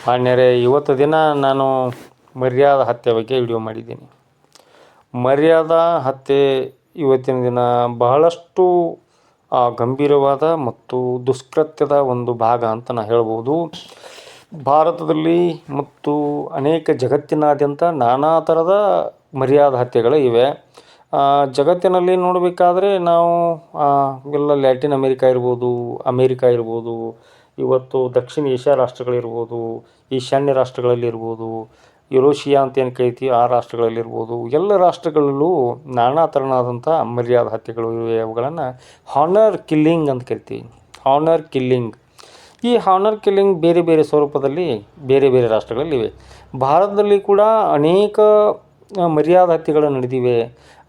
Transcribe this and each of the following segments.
ಮಾನ್ಯರೇ, ಇವತ್ತು ದಿನ ನಾನು ಮರ್ಯಾದ ಹತ್ಯೆ ಬಗ್ಗೆ ವಿಡಿಯೋ ಮಾಡಿದ್ದೀನಿ. ಮರ್ಯಾದ ಹತ್ಯೆ ಇವತ್ತಿನ ದಿನ ಬಹಳಷ್ಟು ಗಂಭೀರವಾದ ಮತ್ತು ದುಷ್ಕೃತ್ಯದ ಒಂದು ಭಾಗ ಅಂತ ನಾನು ಹೇಳ್ಬೋದು. ಭಾರತದಲ್ಲಿ ಮತ್ತು ಅನೇಕ ಜಗತ್ತಿನಾದ್ಯಂತ ನಾನಾ ಥರದ ಮರ್ಯಾದ ಹತ್ಯೆಗಳು ಇವೆ. ಜಗತ್ತಿನಲ್ಲಿ ನೋಡಬೇಕಾದ್ರೆ ನಾವು ಎಲ್ಲ ಲ್ಯಾಟಿನ್ ಅಮೇರಿಕಾ ಇರ್ಬೋದು, ಇವತ್ತು ದಕ್ಷಿಣ ಏಷ್ಯಾ ರಾಷ್ಟ್ರಗಳಿರ್ಬೋದು, ಈಶಾನ್ಯ ರಾಷ್ಟ್ರಗಳಲ್ಲಿರ್ಬೋದು, ಯುರೋಷಿಯಾ ಅಂತ ಏನು ಕರಿತೀವಿ ಆ ರಾಷ್ಟ್ರಗಳಲ್ಲಿರ್ಬೋದು, ಎಲ್ಲ ರಾಷ್ಟ್ರಗಳಲ್ಲೂ ನಾನಾ ಥರನಾದಂಥ ಮರ್ಯಾದ ಹತ್ಯೆಗಳು ಇವೆ. ಅವುಗಳನ್ನು ಹಾನರ್ ಕಿಲ್ಲಿಂಗ್ ಅಂತ ಕರಿತೀವಿ. ಹಾನರ್ ಕಿಲ್ಲಿಂಗ್, ಈ ಹಾನರ್ ಕಿಲ್ಲಿಂಗ್ ಬೇರೆ ಬೇರೆ ಸ್ವರೂಪದಲ್ಲಿ ಬೇರೆ ಬೇರೆ ರಾಷ್ಟ್ರಗಳಲ್ಲಿವೆ. ಭಾರತದಲ್ಲಿ ಕೂಡ ಅನೇಕ ಮರ್ಯಾದ ಹತ್ಯೆಗಳು ನಡೆದಿವೆ.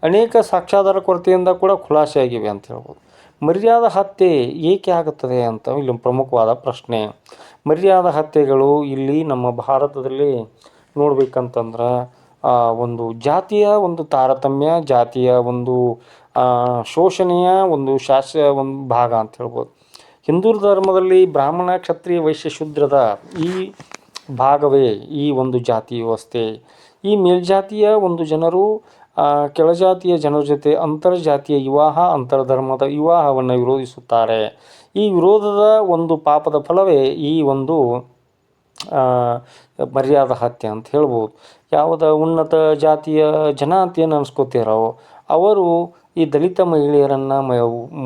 ಅನೇಕ ಸಾಕ್ಷ್ಯಾಧಾರ ಕೊರತೆಯಿಂದ ಕೂಡ ಖುಲಾಸೆ ಆಗಿವೆ ಅಂತ ಹೇಳ್ಬೋದು. ಮರ್ಯಾದ ಹತ್ಯೆ ಏಕೆ ಆಗುತ್ತದೆ ಅಂತ ಇಲ್ಲಿ ಪ್ರಮುಖವಾದ ಪ್ರಶ್ನೆ. ಮರ್ಯಾದ ಹತ್ಯೆಗಳು ಇಲ್ಲಿ ನಮ್ಮ ಭಾರತದಲ್ಲಿ ನೋಡ್ಬೇಕಂತಂದ್ರೆ ಒಂದು ಜಾತಿಯ ಒಂದು ತಾರತಮ್ಯ, ಜಾತಿಯ ಒಂದು ಶೋಷಣೆಯ ಒಂದು ಒಂದು ಭಾಗ ಅಂತ ಹೇಳ್ಬೋದು. ಹಿಂದೂ ಧರ್ಮದಲ್ಲಿ ಬ್ರಾಹ್ಮಣ, ಕ್ಷತ್ರಿಯ, ವೈಶ್ಯ, ಶೂದ್ರದ ಈ ಭಾಗವೇ ಈ ಒಂದು ಜಾತಿ ವ್ಯವಸ್ಥೆ. ಈ ಮೇಲ್ಜಾತಿಯ ಒಂದು ಜನರು ಕೆಳಜಾತಿಯ ಜನರ ಜೊತೆ ಅಂತರ್ಜಾತೀಯ ವಿವಾಹ, ಅಂತರ್ಧರ್ಮದ ವಿವಾಹವನ್ನು ವಿರೋಧಿಸುತ್ತಾರೆ. ಈ ವಿರೋಧದ ಒಂದು ಪಾಪದ ಫಲವೇ ಈ ಒಂದು ಮರ್ಯಾದ ಹತ್ಯೆ ಅಂತ ಹೇಳ್ಬೋದು. ಯಾವುದ ಉನ್ನತ ಜಾತಿಯ ಜನ ಅಂತ ಏನು ಅನ್ಸ್ಕೋತಿರೋ ಅವರು ಈ ದಲಿತ ಮಹಿಳೆಯರನ್ನು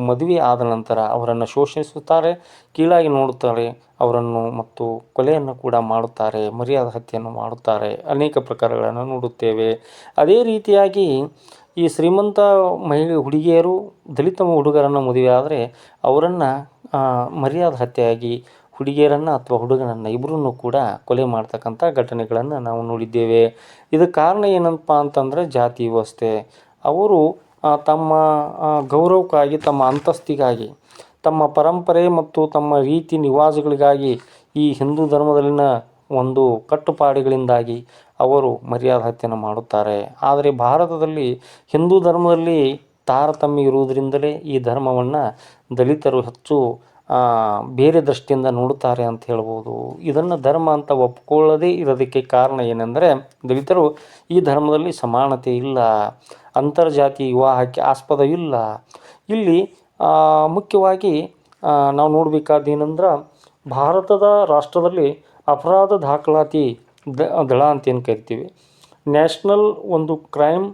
ಮದುವೆ ಆದ ನಂತರ ಅವರನ್ನು ಶೋಷಿಸುತ್ತಾರೆ, ಕೀಳಾಗಿ ನೋಡುತ್ತಾರೆ ಅವರನ್ನು, ಮತ್ತು ಕೊಲೆಯನ್ನು ಕೂಡ ಮಾಡುತ್ತಾರೆ, ಮರ್ಯಾದ ಹತ್ಯೆಯನ್ನು ಮಾಡುತ್ತಾರೆ. ಅನೇಕ ಪ್ರಕಾರಗಳನ್ನು ನೋಡುತ್ತೇವೆ. ಅದೇ ರೀತಿಯಾಗಿ ಈ ಶ್ರೀಮಂತ ಹುಡುಗಿಯರು ದಲಿತ ಹುಡುಗರನ್ನು ಮದುವೆ ಆದರೆ ಅವರನ್ನು ಮರ್ಯಾದ ಹತ್ಯೆಯಾಗಿ ಹುಡುಗಿಯರನ್ನು ಅಥವಾ ಹುಡುಗನನ್ನು ಇಬ್ಬರನ್ನು ಕೂಡ ಕೊಲೆ ಮಾಡ್ತಕ್ಕಂಥ ಘಟನೆಗಳನ್ನು ನಾವು ನೋಡಿದ್ದೇವೆ. ಇದಕ್ಕೆ ಕಾರಣ ಏನಪ್ಪ ಅಂತಂದರೆ ಜಾತಿ ವ್ಯವಸ್ಥೆ. ಅವರು ತಮ್ಮ ಗೌರವಕ್ಕಾಗಿ, ತಮ್ಮ ಅಂತಸ್ತಿಗಾಗಿ, ತಮ್ಮ ಪರಂಪರೆ ಮತ್ತು ತಮ್ಮ ರೀತಿ ನಿವಾಸಗಳಿಗಾಗಿ, ಈ ಹಿಂದೂ ಧರ್ಮದಲ್ಲಿನ ಒಂದು ಕಟ್ಟುಪಾಡುಗಳಿಂದಾಗಿ ಅವರು ಮರ್ಯಾದ ಹತ್ಯೆಯನ್ನು ಮಾಡುತ್ತಾರೆ. ಆದರೆ ಭಾರತದಲ್ಲಿ ಹಿಂದೂ ಧರ್ಮದಲ್ಲಿ ತಾರತಮ್ಯ ಇರುವುದರಿಂದಲೇ ಈ ಧರ್ಮವನ್ನು ದಲಿತರು ಹೆಚ್ಚು ಬೇರೆ ದೃಷ್ಟಿಯಿಂದ ನೋಡುತ್ತಾರೆ ಅಂತ ಹೇಳ್ಬೋದು. ಇದನ್ನು ಧರ್ಮ ಅಂತ ಒಪ್ಕೊಳ್ಳದೇ ಇರೋದಕ್ಕೆ ಕಾರಣ ಏನೆಂದರೆ ದಲಿತರು ಈ ಧರ್ಮದಲ್ಲಿ ಸಮಾನತೆ ಇಲ್ಲ, ಅಂತರ್ಜಾತಿ ವಿವಾಹಕ್ಕೆ ಆಸ್ಪದವಿಲ್ಲ. ಇಲ್ಲಿ ಮುಖ್ಯವಾಗಿ ನಾವು ನೋಡಬೇಕಾದ ಏನಂದ್ರೆ ಭಾರತದ ರಾಷ್ಟ್ರದಲ್ಲಿ ಅಪರಾಧ ದಾಖಲಾತಿ ದಳ ಅಂತ ಏನು ಕರಿತೀವಿ, ನ್ಯಾಷನಲ್ ಒಂದು ಕ್ರೈಮ್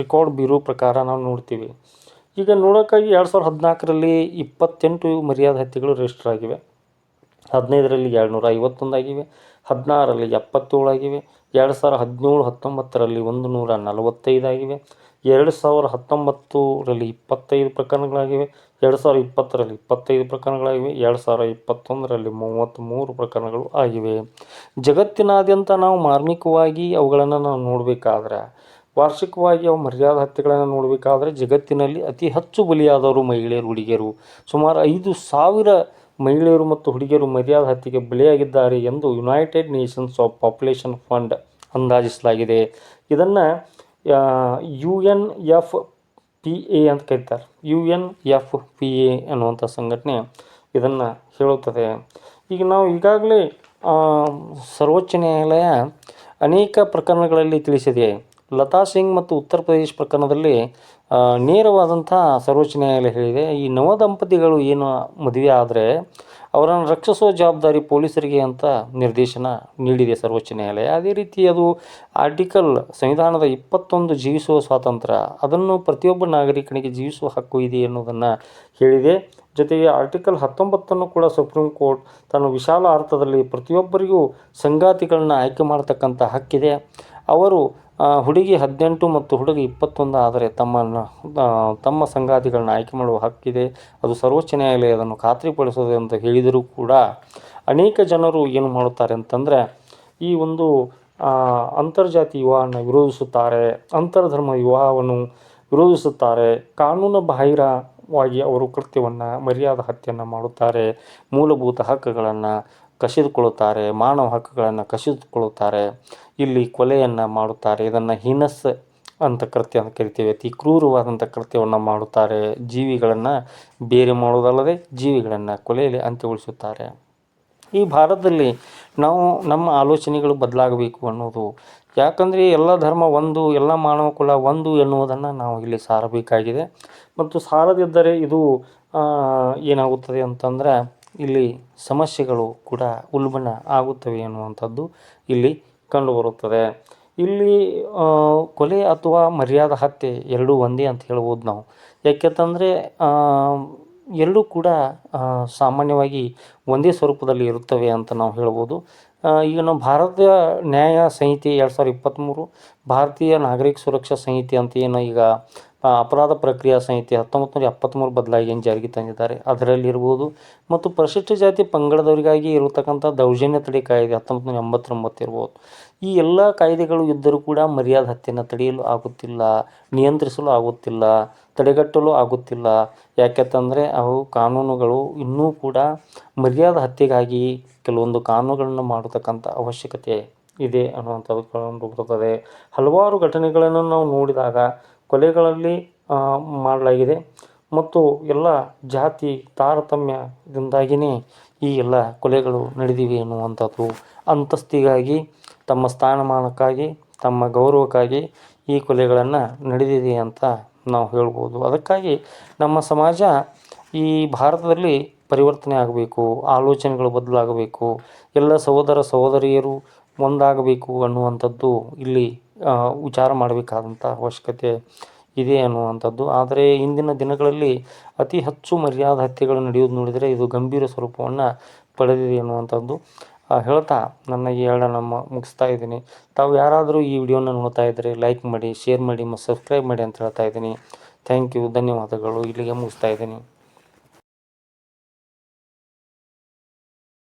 ರೆಕಾರ್ಡ್ ಬ್ಯೂರೋ ಪ್ರಕಾರ ನಾವು ನೋಡ್ತೀವಿ. ಈಗ ನೋಡೋಕ್ಕಾಗಿ 2014ರಲ್ಲಿ 28 ಮರ್ಯಾದ ಹತ್ಯೆಗಳು ರಿಜಿಸ್ಟರ್ ಆಗಿವೆ, 15ರಲ್ಲಿ 251 ಆಗಿವೆ, 16ರಲ್ಲಿ 77 ಆಗಿವೆ, 2017-19ರಲ್ಲಿ 145 ಆಗಿವೆ, 2019ರಲ್ಲಿ 25 ಪ್ರಕರಣಗಳಾಗಿವೆ, 2020ರಲ್ಲಿ 25 ಪ್ರಕರಣಗಳಾಗಿವೆ, 2021ರಲ್ಲಿ 33 ಪ್ರಕರಣಗಳು ಆಗಿವೆ. ಜಗತ್ತಿನಾದ್ಯಂತ ನಾವು ಮಾರ್ಮಿಕವಾಗಿ ಅವುಗಳನ್ನು ನಾವು ನೋಡಬೇಕಾದ್ರೆ, ವಾರ್ಷಿಕವಾಗಿ ಅವು ಮರ್ಯಾದ ಹತ್ಯೆಗಳನ್ನು ನೋಡಬೇಕಾದ್ರೆ ಜಗತ್ತಿನಲ್ಲಿ ಅತಿ ಹೆಚ್ಚು ಬಲಿಯಾದವರು ಮಹಿಳೆಯರು, ಹುಡುಗಿಯರು. ಸುಮಾರು 5,000 ಮಹಿಳೆಯರು ಮತ್ತು ಹುಡುಗಿಯರು ಮರ್ಯಾದ ಹತ್ಯೆಗೆ ಬಲಿಯಾಗಿದ್ದಾರೆ ಎಂದು United Nations of population fund ಅಂದಾಜಿಸಲಾಗಿದೆ. ಇದನ್ನು UNFPA ಅಂತ ಕರೀತಾರೆ. UNFPA ಅನ್ನುವಂಥ ಸಂಘಟನೆ ಇದನ್ನು ಹೇಳುತ್ತದೆ. ಈಗ ನಾವು ಈಗಾಗಲೇ ಸರ್ವೋಚ್ಚ ನ್ಯಾಯಾಲಯ ಅನೇಕ ಪ್ರಕರಣಗಳಲ್ಲಿ ತಿಳಿಸಿದೆ. ಲತಾ ಸಿಂಗ್ ಮತ್ತು ಉತ್ತರ ಪ್ರದೇಶ ಪ್ರಕರಣದಲ್ಲಿ ನೇರವಾದಂಥ ಸರ್ವೋಚ್ಚ ನ್ಯಾಯಾಲಯ ಹೇಳಿದೆ, ಈ ನವದಂಪತಿಗಳು ಏನು ಮದುವೆ ಆದರೆ ಅವರನ್ನು ರಕ್ಷಿಸುವ ಜವಾಬ್ದಾರಿ ಪೊಲೀಸರಿಗೆ ಅಂತ ನಿರ್ದೇಶನ ನೀಡಿದೆ ಸರ್ವೋಚ್ಚ ನ್ಯಾಯಾಲಯ. ಅದೇ ರೀತಿ ಅದು ಸಂವಿಧಾನದ 21 ಜೀವಿಸುವ ಸ್ವಾತಂತ್ರ್ಯ, ಅದನ್ನು ಪ್ರತಿಯೊಬ್ಬ ನಾಗರಿಕನಿಗೆ ಜೀವಿಸುವ ಹಕ್ಕು ಇದೆ ಎನ್ನುವುದನ್ನು ಹೇಳಿದೆ. ಜೊತೆಗೆ ಆರ್ಟಿಕಲ್ 19 ಕೂಡ ಸುಪ್ರೀಂ ಕೋರ್ಟ್ ತನ್ನ ವಿಶಾಲ ಅರ್ಥದಲ್ಲಿ ಪ್ರತಿಯೊಬ್ಬರಿಗೂ ಸಂಗಾತಿಗಳನ್ನ ಆಯ್ಕೆ ಮಾಡ್ತಕ್ಕಂಥ ಹಕ್ಕಿದೆ. ಅವರು ಹುಡುಗಿ 18 ಮತ್ತು ಹುಡುಗ 21 ಆದರೆ ತಮ್ಮ ಸಂಗಾತಿಗಳನ್ನ ಆಯ್ಕೆ ಮಾಡುವ ಹಕ್ಕಿದೆ. ಅದು ಸರ್ವೋಚ್ಚ ನ್ಯಾಯಾಲಯ ಅದನ್ನು ಖಾತ್ರಿಪಡಿಸೋದು ಅಂತ ಹೇಳಿದರೂ ಕೂಡ ಅನೇಕ ಜನರು ಏನು ಮಾಡುತ್ತಾರೆ ಅಂತಂದರೆ ಈ ಒಂದು ಅಂತರ್ಜಾತಿ ವಿವಾಹವನ್ನು ವಿರೋಧಿಸುತ್ತಾರೆ, ಅಂತರ್ಧರ್ಮ ವಿವಾಹವನ್ನು ವಿರೋಧಿಸುತ್ತಾರೆ. ಕಾನೂನು ಬಾಹಿರವಾಗಿ ಅವರು ಕೃತ್ಯವನ್ನು ಮರ್ಯಾದ ಹತ್ಯೆಯನ್ನು ಮಾಡುತ್ತಾರೆ, ಮೂಲಭೂತ ಹಕ್ಕುಗಳನ್ನು ಕಸಿದುಕೊಳ್ಳುತ್ತಾರೆ, ಮಾನವ ಹಕ್ಕುಗಳನ್ನು ಕಸಿದುಕೊಳ್ಳುತ್ತಾರೆ, ಇಲ್ಲಿ ಕೊಲೆಯನ್ನು ಮಾಡುತ್ತಾರೆ. ಇದನ್ನು ಹೀನಸ್ ಅಂತ ಕೃತ್ಯ ಅಂತ ಕರಿತೀವಿ. ಅತಿ ಕ್ರೂರವಾದಂಥ ಕೃತ್ಯವನ್ನು ಮಾಡುತ್ತಾರೆ. ಜೀವಿಗಳನ್ನು ಬೇರೆ ಮಾಡುವುದಲ್ಲದೆ ಜೀವಿಗಳನ್ನು ಕೊಲೆಯಲ್ಲಿ ಅಂತ್ಯಗೊಳಿಸುತ್ತಾರೆ. ಈ ಭಾರತದಲ್ಲಿ ನಾವು ನಮ್ಮ ಆಲೋಚನೆಗಳು ಬದಲಾಗಬೇಕು ಅನ್ನೋದು. ಯಾಕಂದರೆ ಎಲ್ಲ ಧರ್ಮ ಒಂದು, ಎಲ್ಲ ಮಾನವ ಕುಲ ಒಂದು ಎನ್ನುವುದನ್ನು ನಾವು ಇಲ್ಲಿ ಸಾರಬೇಕಾಗಿದೆ. ಮತ್ತು ಸಾರದಿದ್ದರೆ ಇದು ಏನಾಗುತ್ತದೆ ಅಂತಂದರೆ ಇಲ್ಲಿ ಸಮಸ್ಯೆಗಳು ಕೂಡ ಉಲ್ಬಣ ಆಗುತ್ತವೆ ಎನ್ನುವಂಥದ್ದು ಇಲ್ಲಿ ಕಂಡುಬರುತ್ತದೆ. ಇಲ್ಲಿ ಕೊಲೆ ಅಥವಾ ಮರ್ಯಾದಾ ಹತ್ಯೆ ಎರಡೂ ಒಂದೇ ಅಂತ ಹೇಳ್ಬೋದು ನಾವು. ಯಾಕೆಂತಂದರೆ ಎರಡೂ ಕೂಡ ಸಾಮಾನ್ಯವಾಗಿ ಒಂದೇ ಸ್ವರೂಪದಲ್ಲಿ ಇರುತ್ತವೆ ಅಂತ ನಾವು ಹೇಳ್ಬೋದು. ಈಗ ನಾವು ಭಾರತೀಯ ನ್ಯಾಯ ಸಂಹಿತೆ 2023, ಭಾರತೀಯ ನಾಗರಿಕ ಸುರಕ್ಷಾ ಸಂಹಿತೆ ಅಂತ ಏನು ಈಗ ಅಪರಾಧ ಪ್ರಕ್ರಿಯಾ ಸಂಹಿತೆ 1973 ಬದಲಾಗಿ ಏನು ಜಾರಿಗೆ ತಂದಿದ್ದಾರೆ ಅದರಲ್ಲಿರ್ಬೋದು, ಮತ್ತು ಪರಿಶಿಷ್ಟ ಜಾತಿ ಪಂಗಡದವರಿಗಾಗಿ ಇರತಕ್ಕಂಥ ದೌರ್ಜನ್ಯ ತಡೆ ಕಾಯ್ದೆ 1989 ಇರ್ಬೋದು. ಈ ಎಲ್ಲ ಕಾಯ್ದೆಗಳು ಇದ್ದರೂ ಕೂಡ ಮರ್ಯಾದಾ ಹತ್ಯೆಯನ್ನು ತಡೆಯಲು ಆಗುತ್ತಿಲ್ಲ, ನಿಯಂತ್ರಿಸಲು ಆಗುತ್ತಿಲ್ಲ, ತಡೆಗಟ್ಟಲು ಆಗುತ್ತಿಲ್ಲ. ಯಾಕೆಂತಂದರೆ ಅವು ಕಾನೂನುಗಳು ಇನ್ನೂ ಕೂಡ ಮರ್ಯಾದಾ ಹತ್ಯೆಗಾಗಿ ಕೆಲವೊಂದು ಕಾನೂನುಗಳನ್ನು ಮಾಡತಕ್ಕಂಥ ಅವಶ್ಯಕತೆ ಇದೆ ಅನ್ನುವಂಥದ್ದು ಕಂಡು ಬರುತ್ತದೆ. ಹಲವಾರು ಘಟನೆಗಳನ್ನು ನಾವು ನೋಡಿದಾಗ ಕೊಲೆಗಳಲ್ಲಿ ಮಾಡಲಾಗಿದೆ ಮತ್ತು ಎಲ್ಲ ಜಾತಿ ತಾರತಮ್ಯದಿಂದಾಗಿಯೇ ಈ ಎಲ್ಲ ಕೊಲೆಗಳು ನಡೆದಿವೆ ಎನ್ನುವಂಥದ್ದು. ಅಂತಸ್ತಿಗಾಗಿ, ತಮ್ಮ ಸ್ಥಾನಮಾನಕ್ಕಾಗಿ, ತಮ್ಮ ಗೌರವಕ್ಕಾಗಿ ಈ ಕೊಲೆಗಳನ್ನು ನಡೆದಿದೆ ಅಂತ ನಾವು ಹೇಳ್ಬೋದು. ಅದಕ್ಕಾಗಿ ನಮ್ಮ ಸಮಾಜ ಈ ಭಾರತದಲ್ಲಿ ಪರಿವರ್ತನೆ ಆಗಬೇಕು, ಆಲೋಚನೆಗಳು ಬದಲಾಗಬೇಕು, ಎಲ್ಲ ಸಹೋದರ ಸಹೋದರಿಯರು ಒಂದಾಗಬೇಕು ಅನ್ನುವಂಥದ್ದು ಇಲ್ಲಿ ವಿಚಾರ ಮಾಡಬೇಕಾದಂಥ ಅವಶ್ಯಕತೆ ಇದೆ ಅನ್ನುವಂಥದ್ದು. ಆದರೆ ಇಂದಿನ ದಿನಗಳಲ್ಲಿ ಅತಿ ಹೆಚ್ಚು ಮರ್ಯಾದಾ ಹತ್ಯೆಗಳು ನಡೆಯೋದು ನೋಡಿದರೆ ಇದು ಗಂಭೀರ ಸ್ವರೂಪವನ್ನು ಪಡೆದಿದೆ ಅನ್ನುವಂಥದ್ದು ಹೇಳ್ತಾ ನನ್ನ ಈ ಹೇಳನ್ನು ಮುಗಿಸ್ತಾ ಇದ್ದೀನಿ. ತಾವು ಯಾರಾದರೂ ಈ ವಿಡಿಯೋನ ನೋಡ್ತಾ ಇದ್ದರೆ ಲೈಕ್ ಮಾಡಿ, ಶೇರ್ ಮಾಡಿ ಮತ್ತು ಸಬ್ಸ್ಕ್ರೈಬ್ ಮಾಡಿ ಅಂತ ಹೇಳ್ತಾ ಇದ್ದೀನಿ. ಥ್ಯಾಂಕ್ ಯು, ಧನ್ಯವಾದಗಳು. ಇಲ್ಲಿಗೆ ಮುಗಿಸ್ತಾ ಇದ್ದೀನಿ.